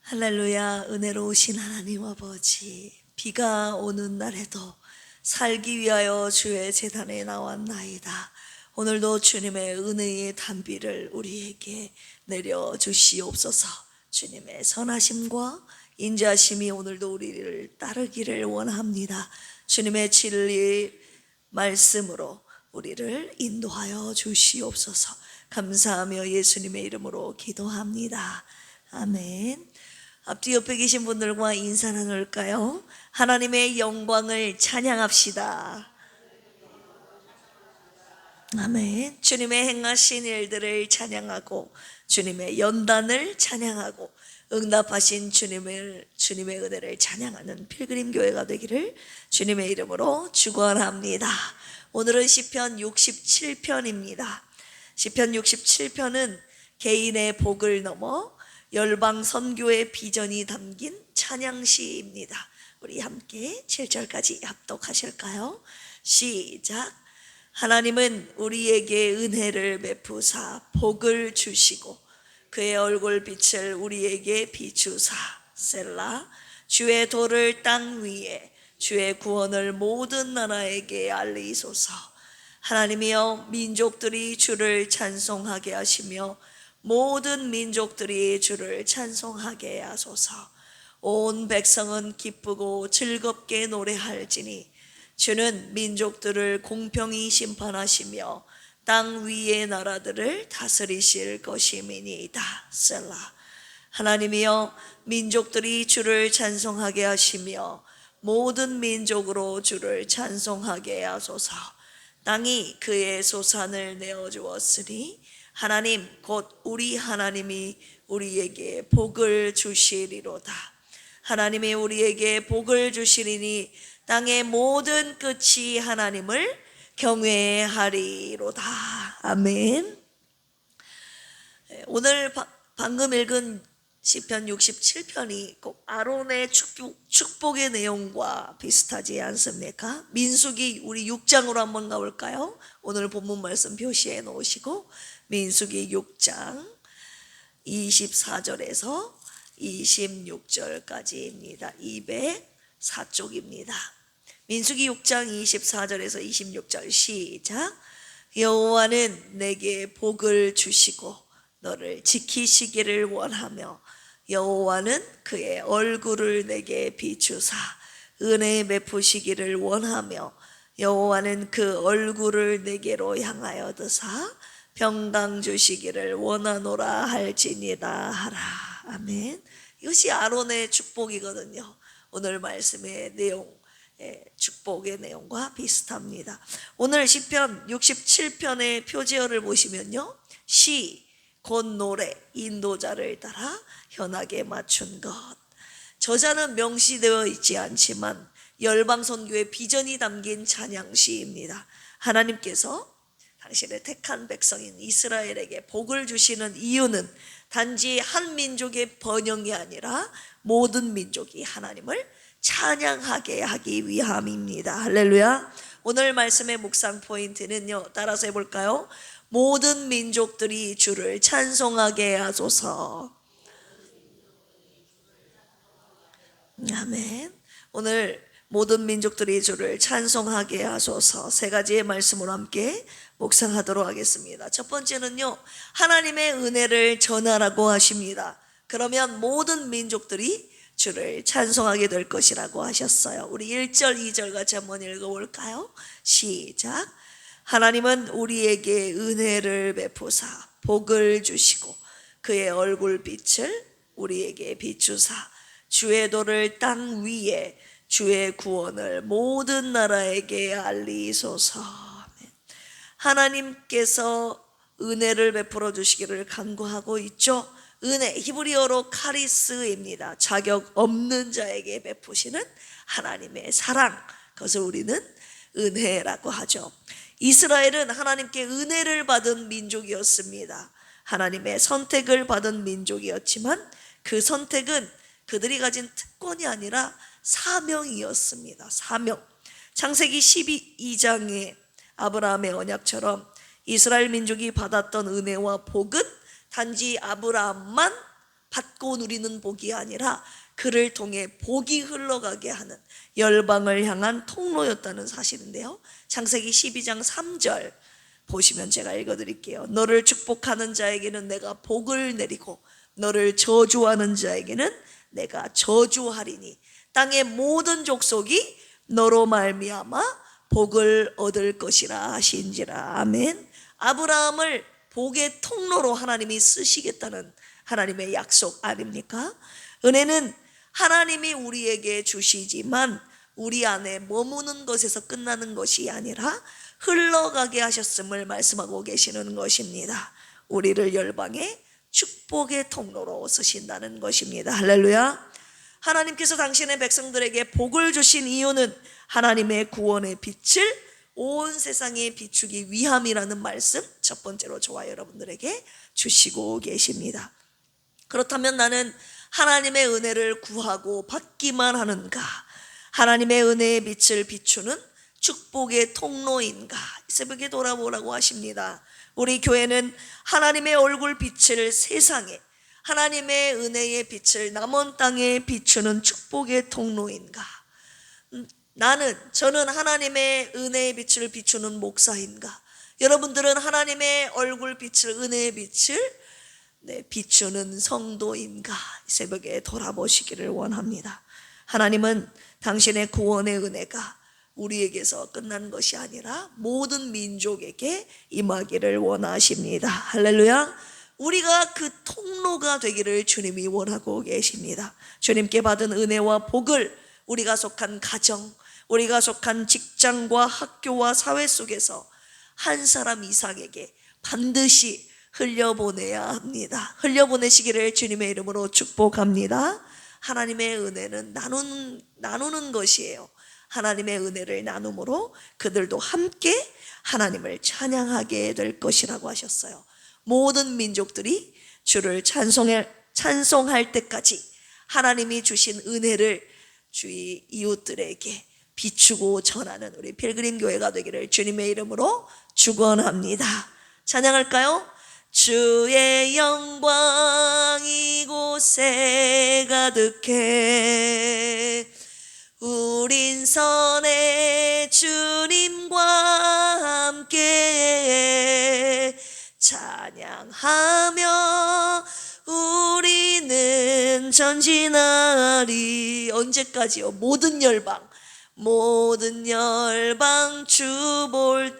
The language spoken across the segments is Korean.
할렐루야. 은혜로우신 하나님 아버지, 비가 오는 날에도 살기 위하여 주의 제단에 나왔나이다. 오늘도 주님의 은혜의 단비를 우리에게 내려주시옵소서. 주님의 선하심과 인자심이 오늘도 우리를 따르기를 원합니다. 주님의 진리 말씀으로 우리를 인도하여 주시옵소서. 감사하며 예수님의 이름으로 기도합니다. 아멘. 앞뒤 옆에 계신 분들과 인사 나눌까요? 하나님의 영광을 찬양합시다. 아멘. 주님의 행하신 일들을 찬양하고 주님의 연단을 찬양하고 응답하신 주님의 은혜를 찬양하는 필그림 교회가 되기를 주님의 이름으로 축원합니다. 오늘은 시편 67편입니다. 시편 67편은 개인의 복을 넘어 열방 선교의 비전이 담긴 찬양시입니다. 우리 함께 7절까지 합독하실까요? 시작. 하나님은 우리에게 은혜를 베푸사 복을 주시고 그의 얼굴빛을 우리에게 비추사 셀라. 주의 도를 땅 위에 주의 구원을 모든 나라에게 알리소서. 하나님이여, 민족들이 주를 찬송하게 하시며 모든 민족들이 주를 찬송하게 하소서. 온 백성은 기쁘고 즐겁게 노래할지니 주는 민족들을 공평히 심판하시며 땅 위의 나라들을 다스리실 것임이니이다. 셀라. 하나님이여, 민족들이 주를 찬송하게 하시며 모든 민족으로 주를 찬송하게 하소서. 땅이 그의 소산을 내어주었으니 하나님 곧 우리 하나님이 우리에게 복을 주시리로다. 하나님이 우리에게 복을 주시리니 땅의 모든 끝이 하나님을 경외하리로다. 아멘. 오늘 방금 읽은 시편 67편이 꼭 아론의 축복의 내용과 비슷하지 않습니까? 민수기 우리 6장으로 한번 가볼까요? 오늘 본문 말씀 표시해 놓으시고 민수기 6장 24절에서 26절까지입니다. 204쪽입니다. 민수기 6장 24절에서 26절 시작. 여호와는 내게 복을 주시고 너를 지키시기를 원하며 여호와는 그의 얼굴을 내게 비추사 은혜 베푸시기를 원하며 여호와는 그 얼굴을 내게로 향하여 드사 평강 주시기를 원하노라 할지니라 하라. 아멘. 이것이 아론의 축복이거든요. 오늘 말씀의 내용, 축복의 내용과 비슷합니다. 오늘 시편 67편의 표제어를 보시면요, 시, 곧 노래, 인도자를 따라 현악에 맞춘 것. 저자는 명시되어 있지 않지만 열방선교의 비전이 담긴 찬양시입니다. 하나님께서 당신의 택한 백성인 이스라엘에게 복을 주시는 이유는 단지 한 민족의 번영이 아니라 모든 민족이 하나님을 찬양하게 하기 위함입니다. 할렐루야. 오늘 말씀의 묵상 포인트는요, 따라서 해볼까요? 모든 민족들이 주를 찬송하게 하소서. 아멘. 오늘 모든 민족들이 주를 찬송하게 하소서. 세 가지의 말씀으로 함께 묵상하도록 하겠습니다. 첫 번째는요, 하나님의 은혜를 전하라고 하십니다. 그러면 모든 민족들이 주를 찬송하게 될 것이라고 하셨어요. 우리 1절 2절 같이 한번 읽어볼까요? 시작. 하나님은 우리에게 은혜를 베푸사 복을 주시고 그의 얼굴빛을 우리에게 비추사 주의 도를 땅 위에 주의 구원을 모든 나라에게 알리소서. 하나님께서 은혜를 베풀어 주시기를 간구하고 있죠. 은혜, 히브리어로 카리스입니다. 자격 없는 자에게 베푸시는 하나님의 사랑, 그것을 우리는 은혜라고 하죠. 이스라엘은 하나님께 은혜를 받은 민족이었습니다. 하나님의 선택을 받은 민족이었지만 그 선택은 그들이 가진 특권이 아니라 사명이었습니다. 사명. 창세기 12장의 아브라함의 언약처럼 이스라엘 민족이 받았던 은혜와 복은 단지 아브라함만 받고 누리는 복이 아니라 그를 통해 복이 흘러가게 하는 열방을 향한 통로였다는 사실인데요. 창세기 12장 3절 보시면 제가 읽어드릴게요. 너를 축복하는 자에게는 내가 복을 내리고 너를 저주하는 자에게는 내가 저주하리니 땅의 모든 족속이 너로 말미암아 복을 얻을 것이라 하신지라. 아멘. 아브라함을 복의 통로로 하나님이 쓰시겠다는 하나님의 약속 아닙니까? 은혜는 하나님이 우리에게 주시지만 우리 안에 머무는 것에서 끝나는 것이 아니라 흘러가게 하셨음을 말씀하고 계시는 것입니다. 우리를 열방의 축복의 통로로 쓰신다는 것입니다. 할렐루야. 하나님께서 당신의 백성들에게 복을 주신 이유는 하나님의 구원의 빛을 온 세상에 비추기 위함이라는 말씀 첫 번째로 저와 여러분들에게 주시고 계십니다. 그렇다면 나는 하나님의 은혜를 구하고 받기만 하는가? 하나님의 은혜의 빛을 비추는 축복의 통로인가? 이 새벽에 돌아보라고 하십니다. 우리 교회는 하나님의 얼굴 빛을 세상에, 하나님의 은혜의 빛을 남은 땅에 비추는 축복의 통로인가? 저는 하나님의 은혜의 빛을 비추는 목사인가? 여러분들은 하나님의 얼굴 빛을, 은혜의 빛을 비추는 성도인가? 이 새벽에 돌아보시기를 원합니다. 하나님은 당신의 구원의 은혜가 우리에게서 끝난 것이 아니라 모든 민족에게 임하기를 원하십니다. 할렐루야. 우리가 그 통로가 되기를 주님이 원하고 계십니다. 주님께 받은 은혜와 복을 우리가 속한 가정, 우리가 속한 직장과 학교와 사회 속에서 한 사람 이상에게 반드시 흘려보내야 합니다. 흘려보내시기를 주님의 이름으로 축복합니다. 하나님의 은혜는 나누는 것이에요. 하나님의 은혜를 나눔으로 그들도 함께 하나님을 찬양하게 될 것이라고 하셨어요. 모든 민족들이 주를 찬송할 때까지 하나님이 주신 은혜를 주의 이웃들에게 비추고 전하는 우리 필그림 교회가 되기를 주님의 이름으로 축원합니다. 찬양할까요? 주의 영광 이곳에 가득해 우린 선의 주님과 함께 찬양하며 우리는 전진하리. 언제까지요? 모든 열방 주 볼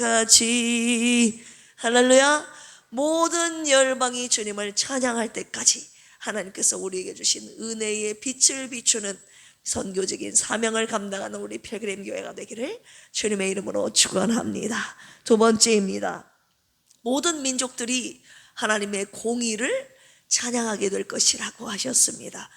때까지. 할렐루야. 모든 열방이 주님을 찬양할 때까지 하나님께서 우리에게 주신 은혜의 빛을 비추는 선교적인 사명을 감당하는 우리 필그림 교회가 되기를 주님의 이름으로 축원합니다. 두 번째입니다. 모든 민족들이 하나님의 공의를 찬양하게 될 것이라고 하셨습니다.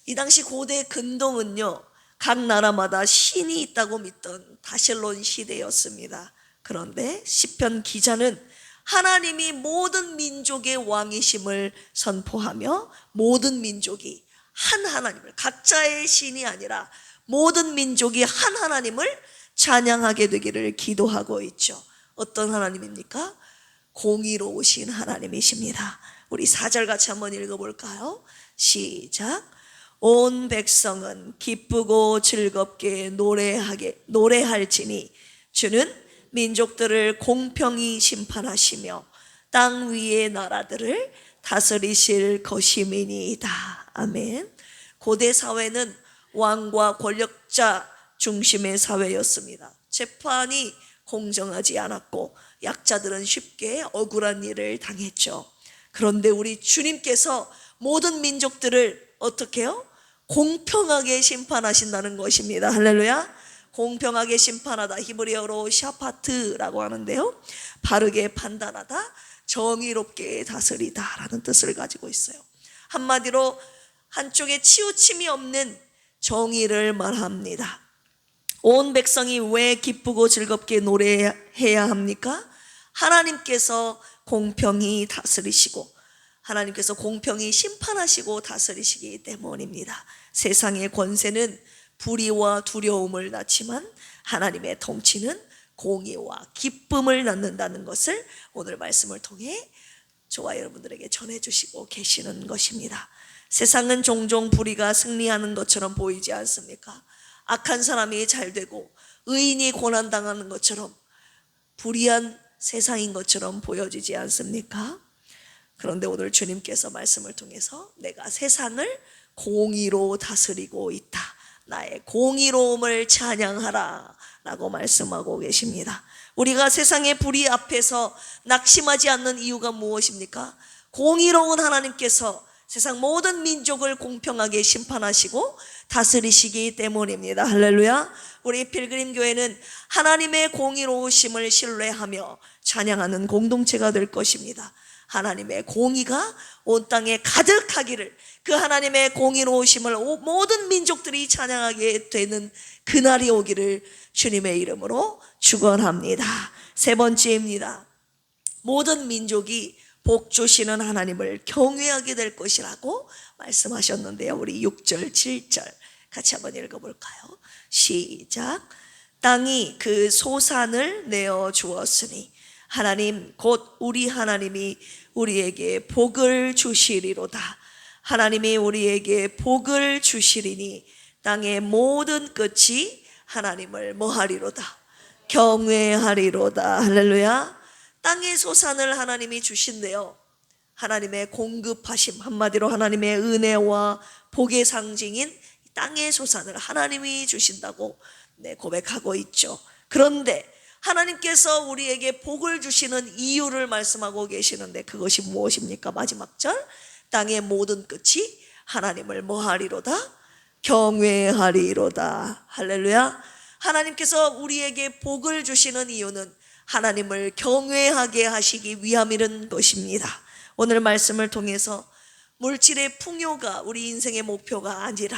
이 당시 고대 근동은요, 각 나라마다 신이 있다고 믿던 바벨론 시대였습니다. 그런데 시편 기자는 하나님이 모든 민족의 왕이심을 선포하며 모든 민족이 한 하나님을, 각자의 신이 아니라 모든 민족이 한 하나님을 찬양하게 되기를 기도하고 있죠. 어떤 하나님입니까? 공의로우신 하나님이십니다. 우리 4절 같이 한번 읽어볼까요? 시작. 온 백성은 기쁘고 즐겁게 노래할지니 주는 민족들을 공평히 심판하시며 땅 위의 나라들을 다스리실 것임이니이다. 아멘. 고대 사회는 왕과 권력자 중심의 사회였습니다. 재판이 공정하지 않았고 약자들은 쉽게 억울한 일을 당했죠. 그런데 우리 주님께서 모든 민족들을 어떻게 해요? 공평하게 심판하신다는 것입니다. 할렐루야. 공평하게 심판하다, 히브리어로 샤파트라고 하는데요, 바르게 판단하다, 정의롭게 다스리다 라는 뜻을 가지고 있어요. 한마디로 한쪽에 치우침이 없는 정의를 말합니다. 온 백성이 왜 기쁘고 즐겁게 노래해야 합니까? 하나님께서 공평히 다스리시고 하나님께서 공평히 심판하시고 다스리시기 때문입니다. 세상의 권세는 불의와 두려움을 낳지만 하나님의 통치는 공의와 기쁨을 낳는다는 것을 오늘 말씀을 통해 저와 여러분들에게 전해주시고 계시는 것입니다. 세상은 종종 불의가 승리하는 것처럼 보이지 않습니까? 악한 사람이 잘 되고 의인이 고난당하는 것처럼 불의한 세상인 것처럼 보여지지 않습니까? 그런데 오늘 주님께서 말씀을 통해서 내가 세상을 공의로 다스리고 있다, 나의 공의로움을 찬양하라 라고 말씀하고 계십니다. 우리가 세상의 불의 앞에서 낙심하지 않는 이유가 무엇입니까? 공의로운 하나님께서 세상 모든 민족을 공평하게 심판하시고 다스리시기 때문입니다. 할렐루야. 우리 필그림 교회는 하나님의 공의로우심을 신뢰하며 찬양하는 공동체가 될 것입니다. 하나님의 공의가 온 땅에 가득하기를, 그 하나님의 공의로우심을 모든 민족들이 찬양하게 되는 그날이 오기를 주님의 이름으로 축원합니다. 세 번째입니다. 모든 민족이 복 주시는 하나님을 경외하게 될 것이라고 말씀하셨는데요. 우리 6절 7절 같이 한번 읽어볼까요? 시작. 땅이 그 소산을 내어 주었으니 하나님 곧 우리 하나님이 우리에게 복을 주시리로다. 하나님이 우리에게 복을 주시리니 땅의 모든 끝이 하나님을 뭐하리로다? 경외하리로다. 할렐루야. 땅의 소산을 하나님이 주신대요. 하나님의 공급하심, 한마디로 하나님의 은혜와 복의 상징인 땅의 소산을 하나님이 주신다고 고백하고 있죠. 그런데 하나님께서 우리에게 복을 주시는 이유를 말씀하고 계시는데 그것이 무엇입니까? 마지막 절, 땅의 모든 끝이 하나님을 뭐하리로다? 경외하리로다. 할렐루야. 하나님께서 우리에게 복을 주시는 이유는 하나님을 경외하게 하시기 위함이라는 것입니다. 오늘 말씀을 통해서 물질의 풍요가 우리 인생의 목표가 아니라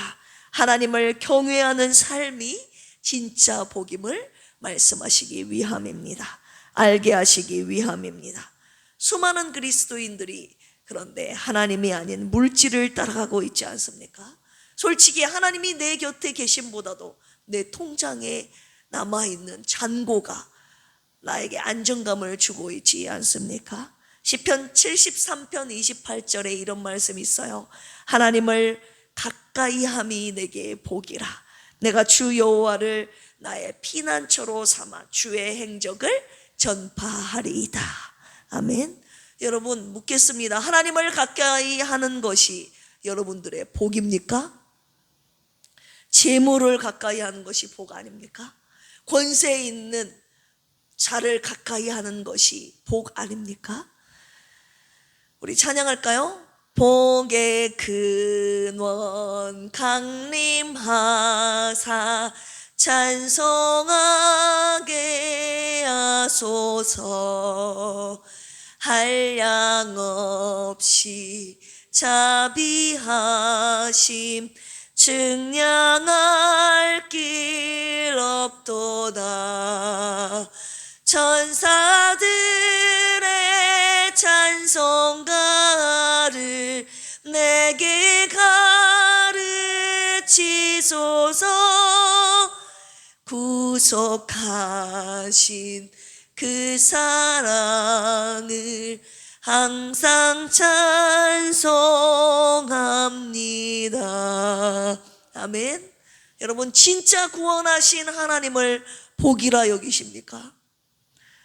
하나님을 경외하는 삶이 진짜 복임을 말씀하시기 위함입니다. 알게 하시기 위함입니다. 수많은 그리스도인들이 그런데 하나님이 아닌 물질을 따라가고 있지 않습니까? 솔직히 하나님이 내 곁에 계심보다도 내 통장에 남아있는 잔고가 나에게 안정감을 주고 있지 않습니까? 시편 73편 28절에 이런 말씀이 있어요. 하나님을 가까이 함이 내게 복이라. 내가 주 여호와를 나의 피난처로 삼아 주의 행적을 전파하리이다. 아멘. 여러분 묻겠습니다. 하나님을 가까이 하는 것이 여러분들의 복입니까? 재물을 가까이 하는 것이 복 아닙니까? 권세 있는 자를 가까이 하는 것이 복 아닙니까? 우리 찬양할까요? 복의 근원 강림하사 찬송하게 하소서. 한량없이 자비하심 증량할 길 없도다. 천사들의 찬송가를 내게 가르치소서. 구속하신 그 사랑을 항상 찬송합니다. 아멘. 여러분 진짜 구원하신 하나님을 복이라 여기십니까?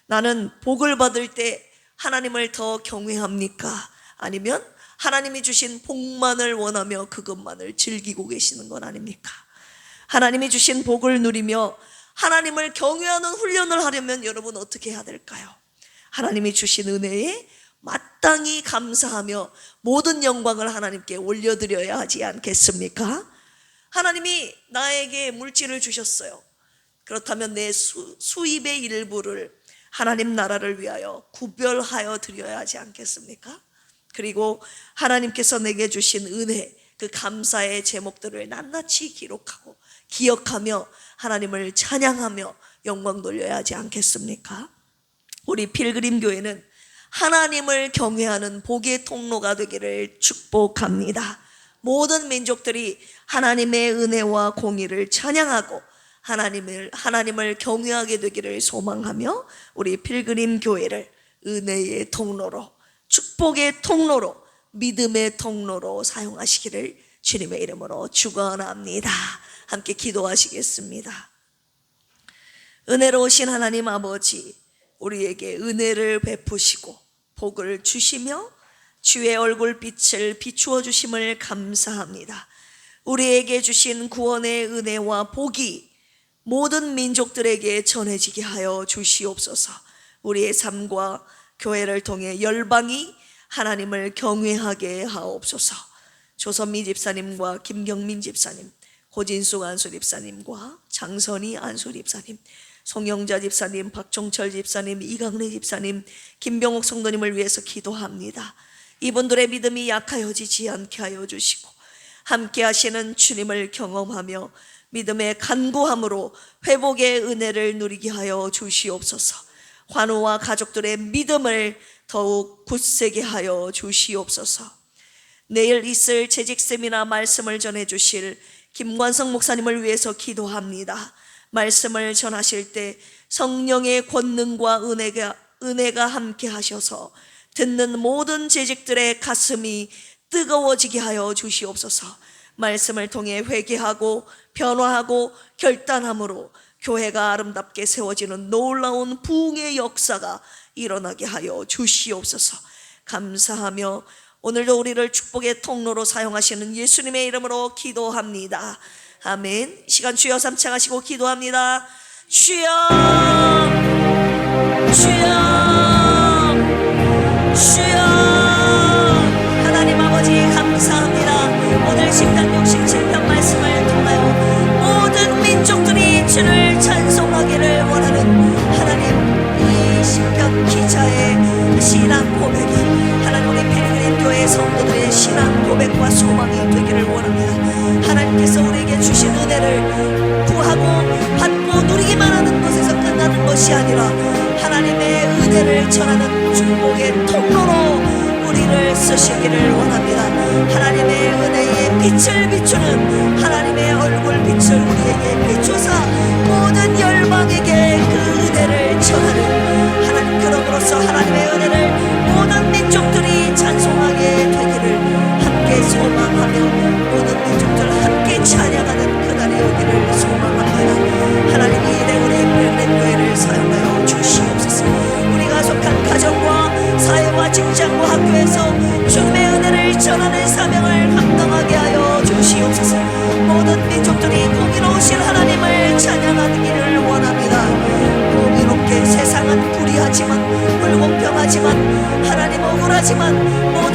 나는 복을 받을 때 하나님을 더 경외합니까? 아니면 하나님이 주신 복만을 원하며 그것만을 즐기고 계시는 건 아닙니까? 하나님이 주신 복을 누리며 하나님을 경외하는 훈련을 하려면 여러분 어떻게 해야 될까요? 하나님이 주신 은혜에 마땅히 감사하며 모든 영광을 하나님께 올려드려야 하지 않겠습니까? 하나님이 나에게 물질을 주셨어요. 그렇다면 내 수입의 일부를 하나님 나라를 위하여 구별하여 드려야 하지 않겠습니까? 그리고 하나님께서 내게 주신 은혜, 그 감사의 제목들을 낱낱이 기록하고 기억하며 하나님을 찬양하며 영광 돌려야 하지 않겠습니까? 우리 필그림 교회는 하나님을 경외하는 복의 통로가 되기를 축복합니다. 모든 민족들이 하나님의 은혜와 공의를 찬양하고 하나님을 경외하게 되기를 소망하며 우리 필그림 교회를 은혜의 통로로 축복의 통로로, 믿음의 통로로 사용하시기를 주님의 이름으로 축원합니다. 함께 기도하시겠습니다. 은혜로우신 하나님 아버지, 우리에게 은혜를 베푸시고 복을 주시며 주의 얼굴빛을 비추어 주심을 감사합니다. 우리에게 주신 구원의 은혜와 복이 모든 민족들에게 전해지게 하여 주시옵소서. 우리의 삶과 교회를 통해 열방이 하나님을 경외하게 하옵소서. 조선미 집사님과 김경민 집사님, 고진숙 안수 집사님과 장선희 안수 집사님, 송영자 집사님, 박종철 집사님, 이강래 집사님, 김병옥 성도님을 위해서 기도합니다. 이분들의 믿음이 약하여지지 않게 하여 주시고 함께 하시는 주님을 경험하며 믿음의 간구함으로 회복의 은혜를 누리게 하여 주시옵소서. 환우와 가족들의 믿음을 더욱 굳세게 하여 주시옵소서. 내일 있을 재직 세미나 말씀을 전해 주실 김관성 목사님을 위해서 기도합니다. 말씀을 전하실 때 성령의 권능과 은혜가 함께 하셔서 듣는 모든 재직들의 가슴이 뜨거워지게 하여 주시옵소서. 말씀을 통해 회개하고 변화하고 결단함으로 교회가 아름답게 세워지는 놀라운 부흥의 역사가 일어나게 하여 주시옵소서. 감사하며 오늘도 우리를 축복의 통로로 사용하시는 예수님의 이름으로 기도합니다. 아멘. 시간 주여 삼창하시고 기도합니다. 주여, 주여, 주여. 하나님 아버지 감사합니다. 오늘 10단 67편 말씀을 통하여 모든 민족들이 주를 찬송하기를 원하는 하나님, 이 10편 기자의 신앙 고백이 하나님 우리 필그림 교회 성도들의 신앙 고백과 소망이 되기를 원합니다. 하나님께서 우리에게 주신 은혜를 구하고 받고 누리기만 하는 것에서 끝나는 것이 아니라 하나님의 은혜를 전하는 축복의 통로로 우리를 쓰시기를 원합니다. 하나님의 은혜의 빛을 비추는 하나님의 얼굴 빛을 우리에게 비추사 모든 열방에게 그 은혜를 전하는 하나님, 그럼으로써 하나님의 은혜를 모든 민족들이 찬송하게 되기를 함께 소망하며 모든 민족들 함께 찬양하는 그날이 오기를 소망합니다. 하나님이 이래 우리의 필그림교회를 사용하여 주시옵소서. 우리가 속한 가정과 사회와 직장과 학교에서 주님의 은혜를 전하는 사명을 감당하게 하여 주시옵소서. 모든 민족들이 공의로우신 하나님을 찬양하기를 원합니다. 공의롭게, 세상은 불의하지만 불공평하지만 하나님 억울하지만 모든